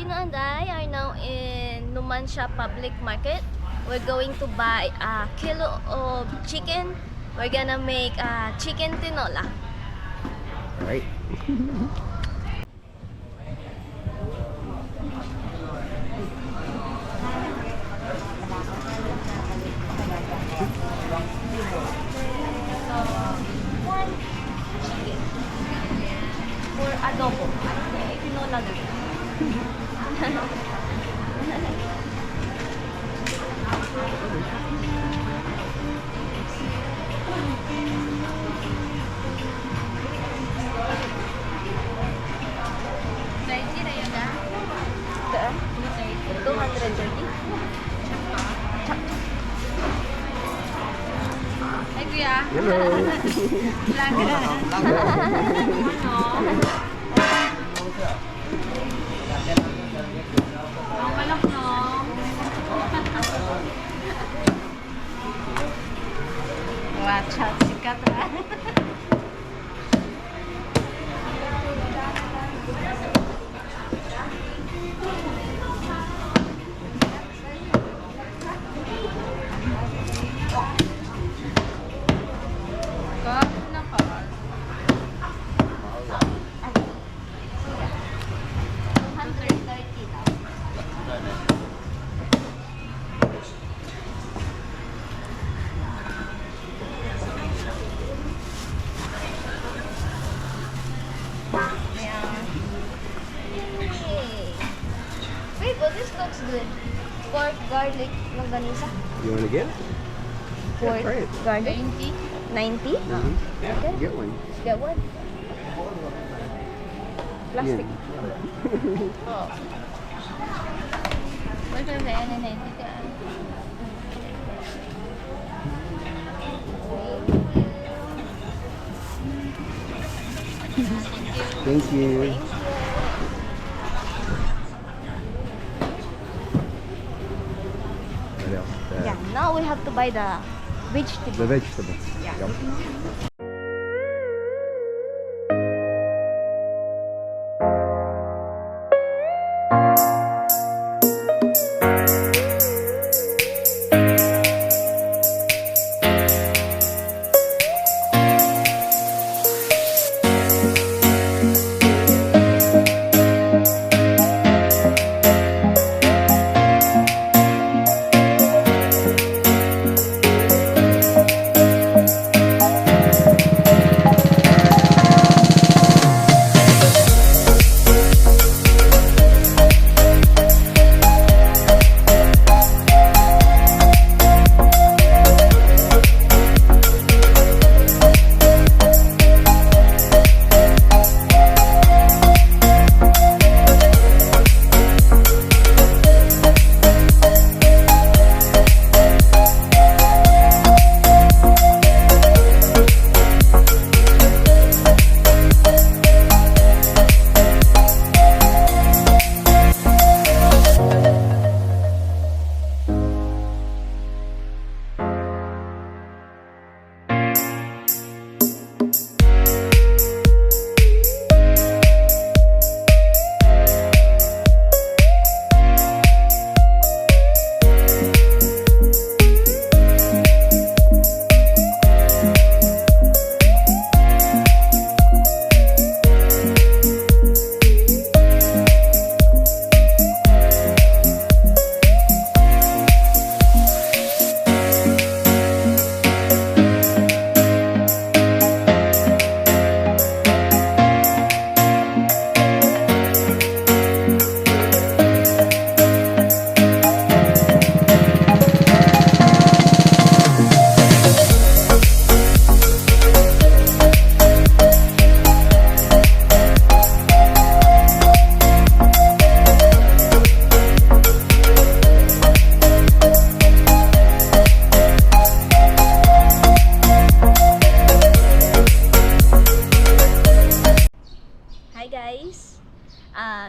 Nuno and I are now in Numancia Public Market. We're going to buy a kilo of chicken. We're gonna make a chicken tinola. Alright. One chicken for adobo. Tinola din. Ito, 230. Ay, kuya. Hello. Ang malak, no? Watch out, sikat, ha? Wait, but this looks good. Pork, garlic, longganisa. You want to get it? Pork, try it. garlic. 90? Yeah, Okay. get one. Get one. Plastic. Oh. What's your name? Thank you. What else? Yeah, now we have to buy the vegetable. The vegetables. Yeah. Yep.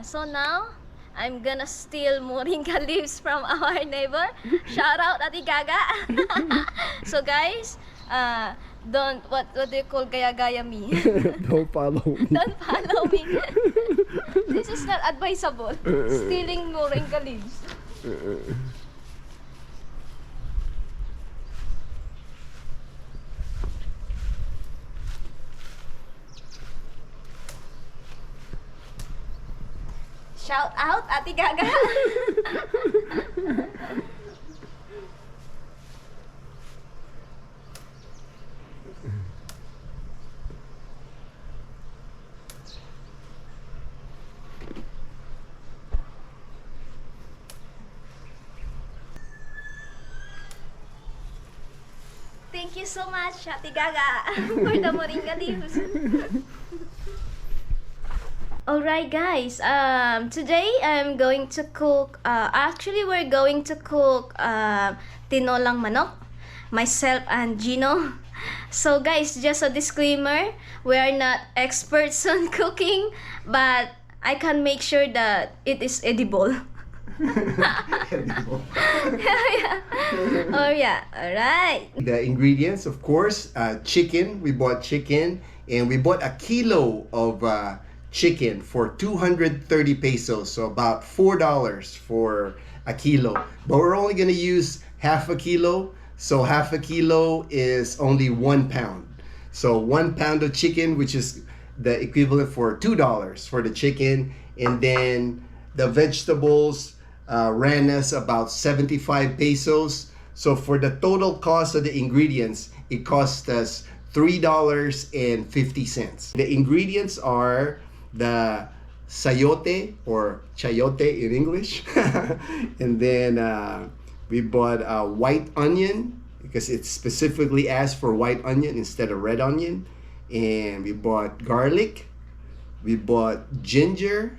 So now, I'm gonna steal moringa leaves from our neighbor. Shout out Ati Gaga. So guys, Don't, what do you call gaya-gaya me? Don't follow me. Don't follow me. This is not advisable. Stealing moringa leaves. Shout out, Ate Gaga. Thank you so much, Ate Gaga, for the moringa leaves. Alright guys, today I'm going to cook, actually we're going to cook tinolang manok, myself and Gino. So guys, just a disclaimer, we are not experts on cooking, but I can make sure that it is edible. Yeah. Oh yeah, alright. The ingredients, of course, chicken. We bought chicken, and we bought a kilo of chicken for 230 pesos, so about $4 for a kilo. But we're only gonna use half a kilo, so half a kilo is only 1 pound. So 1 pound of chicken, which is the equivalent for $2 for the chicken, and then the vegetables ran us about 75 pesos. So for the total cost of the ingredients, it cost us $3.50. The ingredients are the sayote or chayote in English, and then we bought a white onion because it specifically asked for white onion instead of red onion, and we bought garlic, we bought ginger,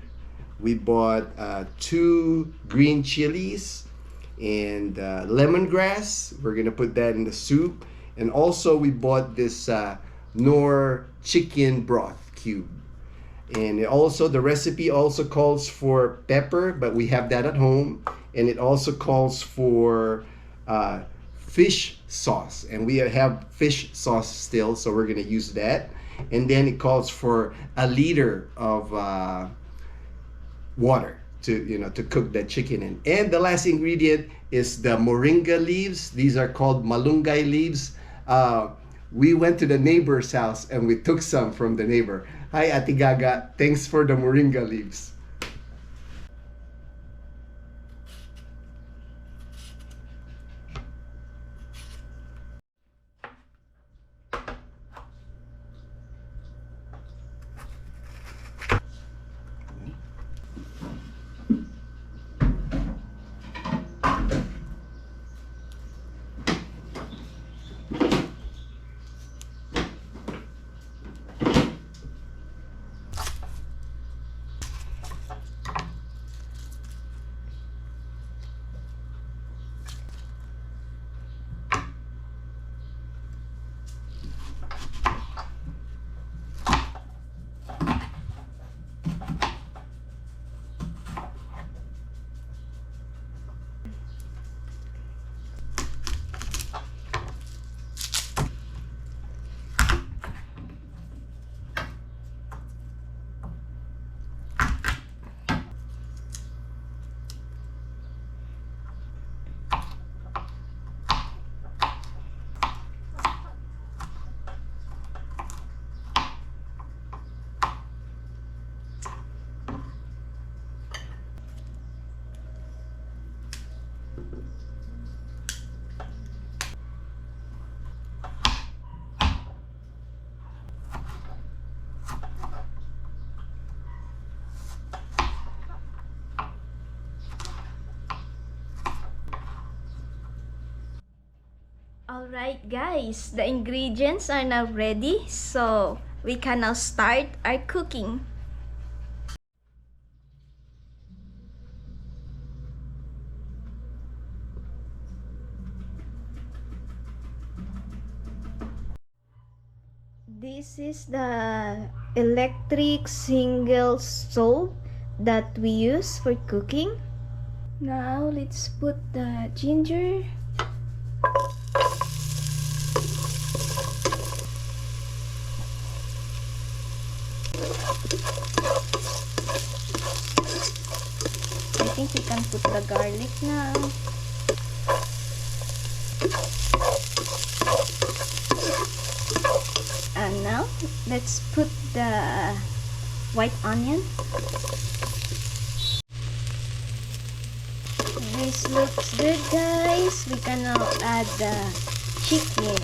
we bought 2 green chilies, and lemongrass. We're gonna put that in the soup, and also we bought this Knorr chicken broth cube. And also the recipe also calls for pepper, but we have that at home, and it also calls for fish sauce, and we have fish sauce still, so we're gonna use that. And then it calls for a liter of water to cook that chicken in. And the last ingredient is the moringa leaves. These are called malunggay leaves. We went to the neighbor's house and we took some from the neighbor. Hi, Ate Gaga. Thanks for the moringa leaves. Alright guys, the ingredients are now ready, so we can now start our cooking. This is the electric single stove that we use for cooking. Now let's put the ginger. I think we can put the garlic now. And now, let's put the white onion. This looks good, guys. We can now add the chicken.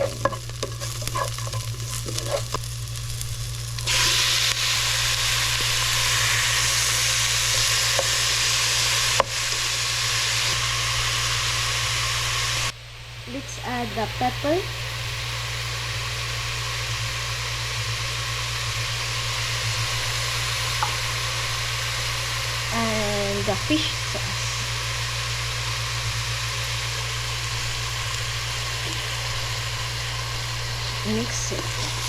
Let's add the pepper. And the fish sauce. Mix it, guys.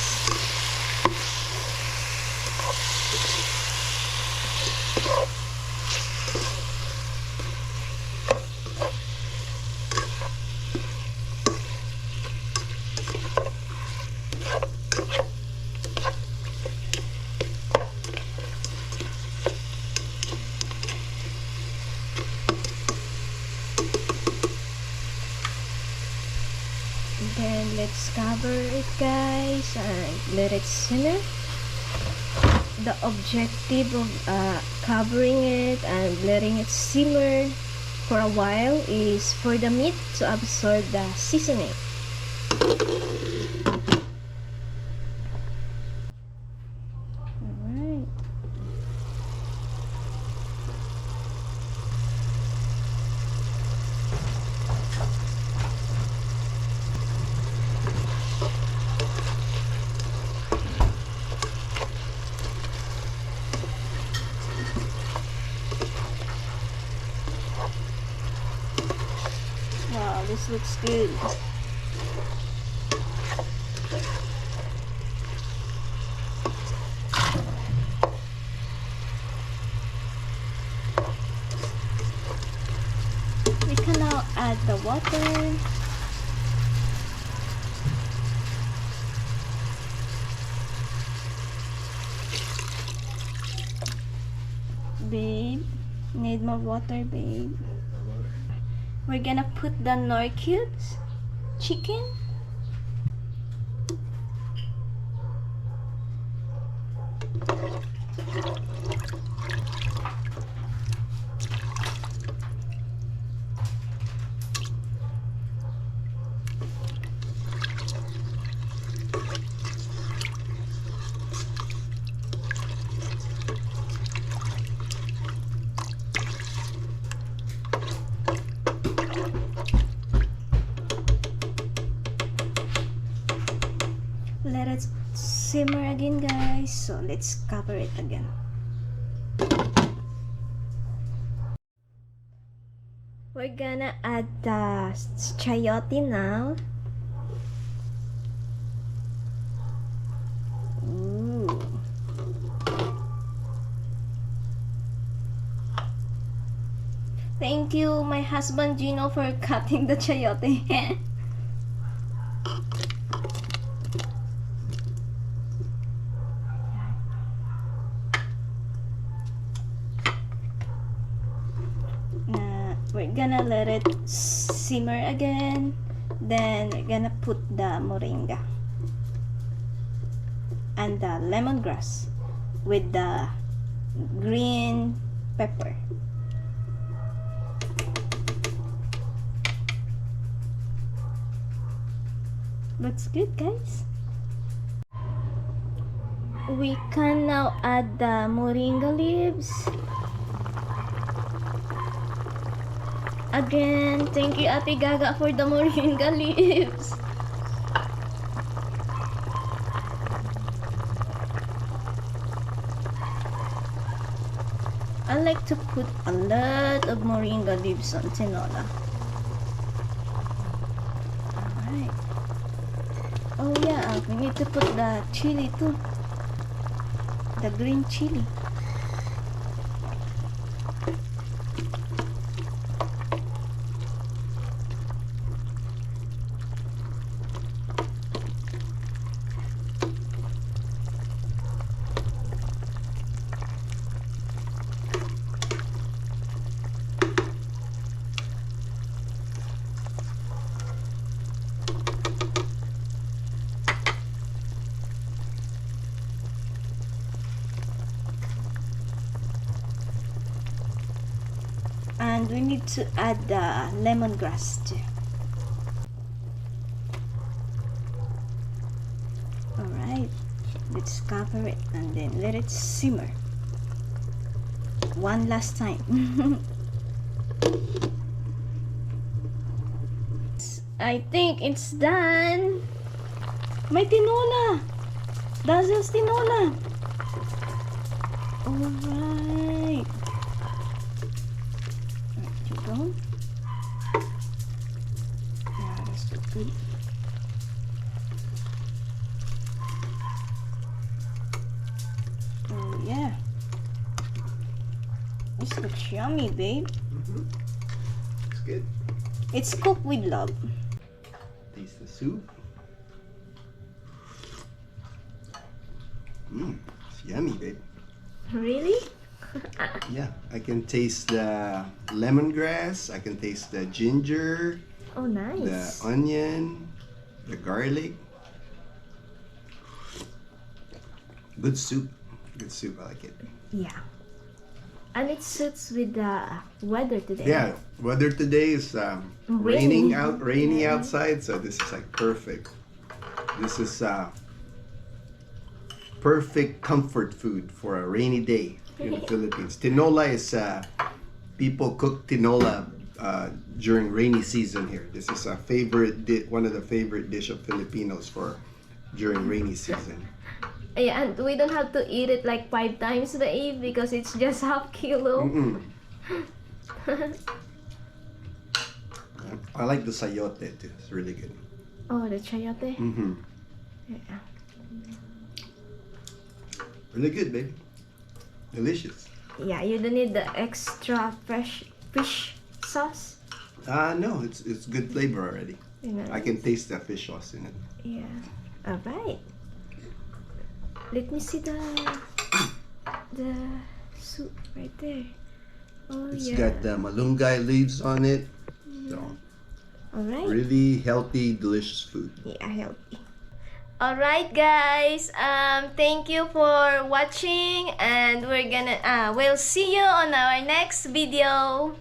Then let's cover it, guys, and let it simmer. The objective of covering it and letting it simmer for a while is for the meat to absorb the seasoning. Alright. Wow, this looks good. We can now add the water. Babe, need more water, babe. We're gonna put the Nor cubes, chicken, let it simmer again, guys. So let's cover it again. We're gonna add the chayote now. Ooh. Thank you, my husband Gino, for cutting the chayote. We're gonna let it simmer again. Then we're gonna put the moringa and the lemongrass with the green pepper. Looks good, guys. We can now add the moringa leaves. Again, thank you Ate Gaga for the moringa leaves. I like to put a lot of moringa leaves on tinola. Alright. Oh yeah, we need to put the chili too. The green chili. And we need to add the lemongrass too. Alright, let's cover it and then let it simmer. One last time. I think it's done. May tinola. Dazzle's tinola. Alright. There you go. Yeah, that's good. Oh yeah. This looks yummy, babe. It's good. It's cooked with love. Taste the soup. It's yummy, babe. Really? Yeah, I can taste the lemongrass. I can taste the ginger, Oh, nice. the onion, the garlic. Good soup. Good soup. I like it. Yeah. And it suits with the weather today. Yeah, weather today is Rainy. rainy Yeah. outside, so this is like perfect. This is perfect comfort food for a rainy day in the Philippines. Tinola is people cook tinola during rainy season here. This is a one of the favorite dish of Filipinos for during rainy season. Yeah, and we don't have to eat it like 5 times, babe, because it's just half kilo. Mm-mm. I like the sayote too. It's really good. Oh, the chayote. Mm-hmm. Yeah. Really good, baby. Delicious. Yeah, you don't need the extra fresh fish sauce. No, it's good flavor already. You know? I can taste the fish sauce in it. Yeah. All right. Let me see the soup right there. Oh It's yeah. got the malunggay leaves on it. So All right. really healthy, delicious food. Yeah, healthy. All right, guys. Thank you for watching, and we'll see you on our next video.